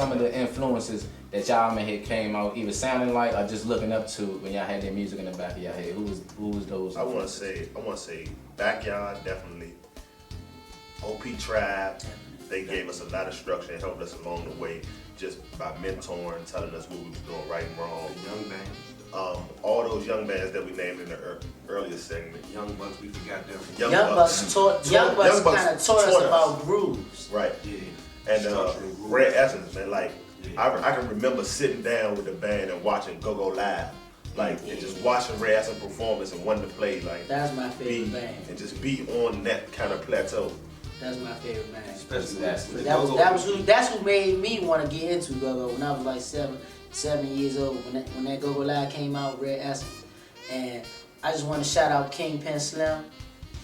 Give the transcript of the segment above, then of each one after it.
some of the influences that y'all may have came out either sounding like or just looking up to when y'all had their music in the back of your head? Who was those? I want to say Backyard, definitely. OP Tribe, they gave us a lot of structure and helped us along the way just by mentoring, telling us what we was doing right and wrong. The young bands. All those young bands that we named in the earlier segment. Young Bucks, we forgot them. Young Bucks kind of taught us about grooves. Right. Yeah. And Red Essence, man, like, yeah. I can remember sitting down with the band and watching Go Go Live. Like, and just watching Red Essence performance and wanting to play, like, that's my favorite band. And just be on that kind of plateau. That's my favorite band. Especially that's who made me want to get into go-go when I was like seven years old. When that Go-Go Live came out, Red Essence, and I just want to shout out Kingpin Slim,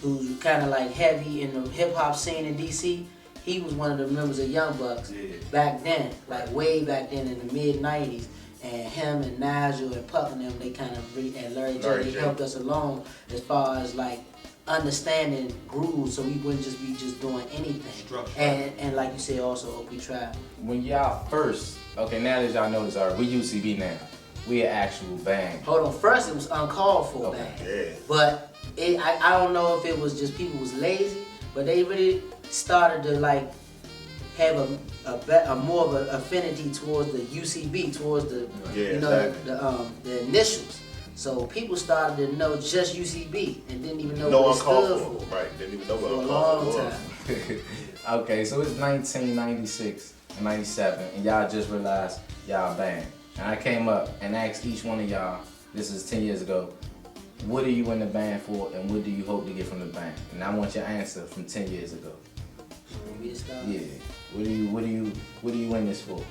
who's kind of like heavy in the hip hop scene in DC. He was one of the members of Young Bucks back then, like way back then in the mid '90s. And him and Nigel and Puck and them, they kind of and Larry J, they helped us along as far as like understanding grooves, so we wouldn't just be doing anything. Structure. And like you said, also OP Tribe. When y'all first, okay, now that y'all know this already, we UCB now. We an actual band. Hold on, first it was Uncalled For Band. Yeah. But I don't know if it was just people was lazy, but they really started to like have a more of an affinity towards the UCB, towards the the initials. So people started to know just UCB and didn't even know what it stood for. Right, didn't even know what for a Uncalled long For. time. Okay, so it's 1996 and 97, and y'all just realized y'all band. And I came up and asked each one of y'all, this is 10 years ago, what are you in the band for and what do you hope to get from the band? And I want your answer from 10 years ago. Yeah. What are you in this for?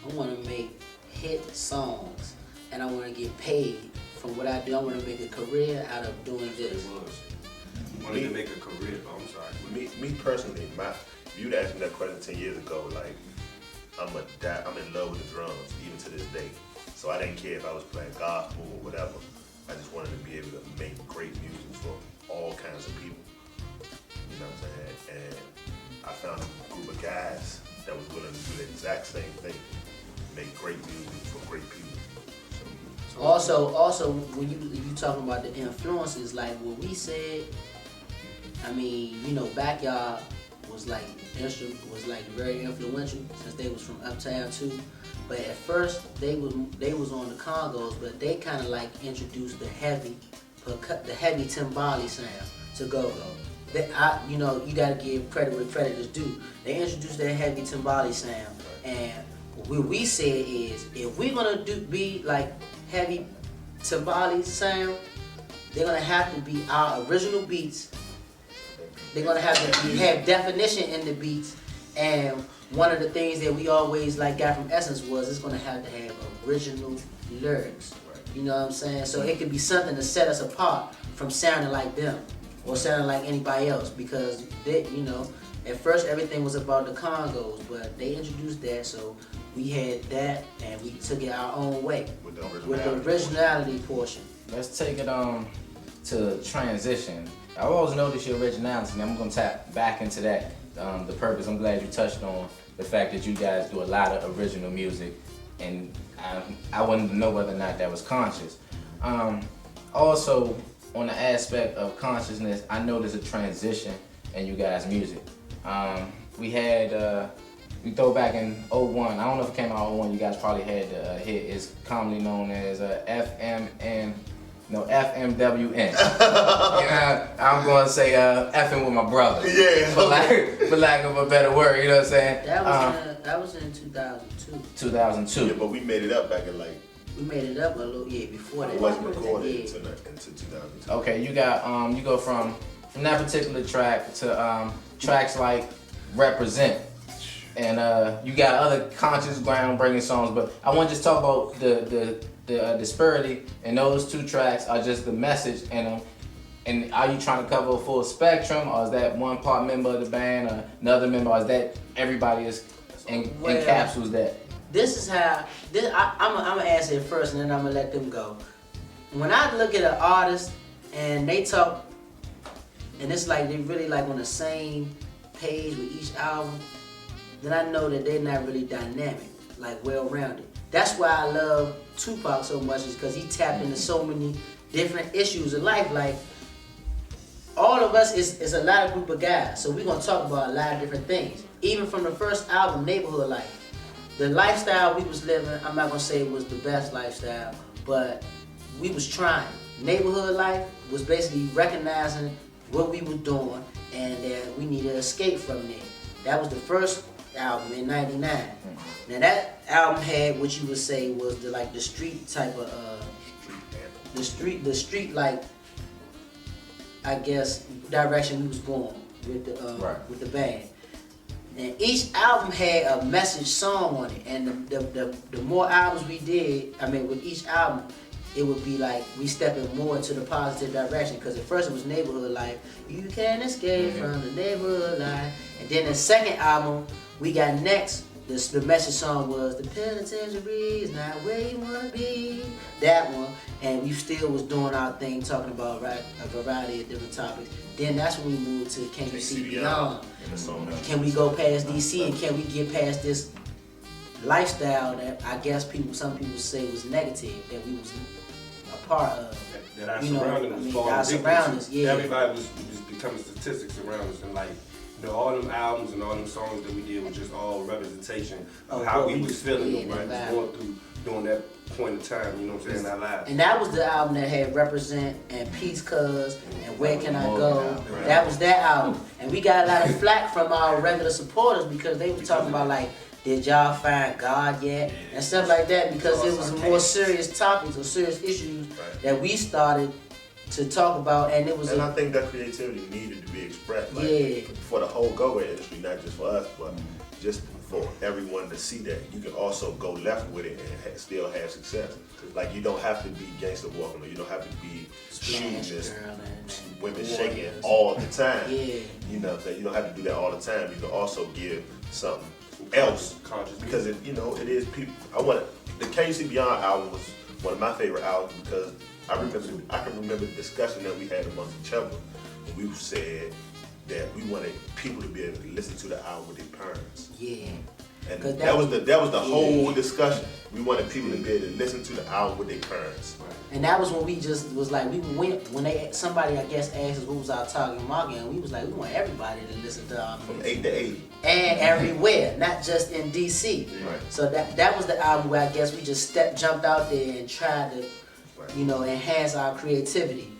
I want to make hit songs and I want to get paid from what I do. I want to make a career out of doing this. You wanted to make a career, but I'm sorry. Me personally, if you'd asked me that question 10 years ago, like, I'm in love with the drums, even to this day. So I didn't care if I was playing gospel or whatever. I just wanted to be able to make great music for all kinds of people. You know what I'm saying? And I found a group of guys that was willing to do the exact same thing, make great music for great people. Also, when you talking about the influences, like what we said, I mean, you know, Backyard was like very influential since they was from Uptown too. But at first they was on the Congos, but they kind of like introduced the heavy timbali sound to go-go. You know, you gotta give credit where credit is due. They introduced that heavy timbali sound, and what we said is, if we're gonna be like heavy timbali sound, they're gonna have to be our original beats. They're gonna have to have definition in the beats, and one of the things that we always like got from Essence was it's gonna have to have original lyrics. You know what I'm saying? So it could be something to set us apart from sounding like them or sounding like anybody else, because they, you know, at first everything was about the Congos, but they introduced that, so we had that and we took it our own way with the originality portion. Let's take it to transition. I always noticed your originality, and I'm gonna tap back into that. The purpose. I'm glad you touched on the fact that you guys do a lot of original music, and I wanted to know whether or not that was conscious. Also, on the aspect of consciousness, I noticed a transition in you guys' music. We throw back in 01. I don't know if it came out in 01. You guys probably had the hit. It's commonly known as FMWN. You know, I'm gonna say effing with my brother. Yeah. For lack of a better word, you know what I'm saying? That was in 2002. 2002. Yeah, but we made it up back in like. We made it up a little before that. It wasn't recorded into 2002. Okay, you got you go from that particular track to tracks like Represent. And you got other conscious groundbreaking songs, but I want to just talk about the disparity in those two tracks, are just the message in them. And are you trying to cover a full spectrum, or is that one part member of the band, or another member, or is that everybody is encapsulates that? This is how I'm gonna answer it first, and then I'm gonna let them go. When I look at an artist and they talk, and it's like they really like on the same page with each album, then I know that they're not really dynamic. like well-rounded. That's why I love Tupac so much, is because he tapped into so many different issues of life. Like, all of us is a lot of group of guys, so we're gonna talk about a lot of different things. Even from the first album, Neighborhood Life, the lifestyle we was living, I'm not gonna say it was the best lifestyle, but we was trying. Neighborhood Life was basically recognizing what we were doing and that we needed to escape from there. That was the first album in '99. Now that album had what you would say was the street type of the street like, I guess, direction we was going with the band. And each album had a message song on it, and the more albums we did, I mean, with each album, it would be like we stepping more into the positive direction. Because at first it was Neighborhood Life, you can't escape from the neighborhood life, and then the second album we got next. The message song was the penitentiary is not where you wanna be. That one, and we still was doing our thing, talking about a variety of different topics. Then that's when we moved to Can You See Beyond? Can we go past DC, and can we get past this lifestyle that I guess some people say was negative, that we was a part of? That our surroundings was falling. Our surroundings, yeah. Everybody was becoming statistics around us, and like, you know, all them albums and all them songs that we did were just all representation of how we was feeling, right? Going through during that point in time, you know what I'm saying, in our lives. And that was the album that had Represent and Peace Cuz and Where Can I Go. That was that album. And we got a lot of flack from our regular supporters because they were talking about like, did y'all find God yet? And stuff like that, because it was more serious topics or serious issues that we started to talk about, and it was. And I think that creativity needed to be expressed, like, for the whole go-go industry, not just for us, but just for everyone to see that you can also go left with it and still have success. Like, you don't have to be gangster walking, or you don't have to be shooting just women shaking all the time. You know, that you don't have to do that all the time. You can also give something else, because it is people. The Can You See Beyond album was one of my favorite albums because I can remember the discussion that we had amongst each other, and we said that we wanted people to be able to listen to the album with their parents. Yeah. And that was the whole discussion. We wanted people to be able to listen to the album with their parents. And that was when we just was like, when somebody I guess asked us what was our target market, and we was like, we want everybody to listen to our music. From 8 to 80. And everywhere, not just in DC. Right. So that was the album where I guess we just jumped out there and tried to, enhance our creativity.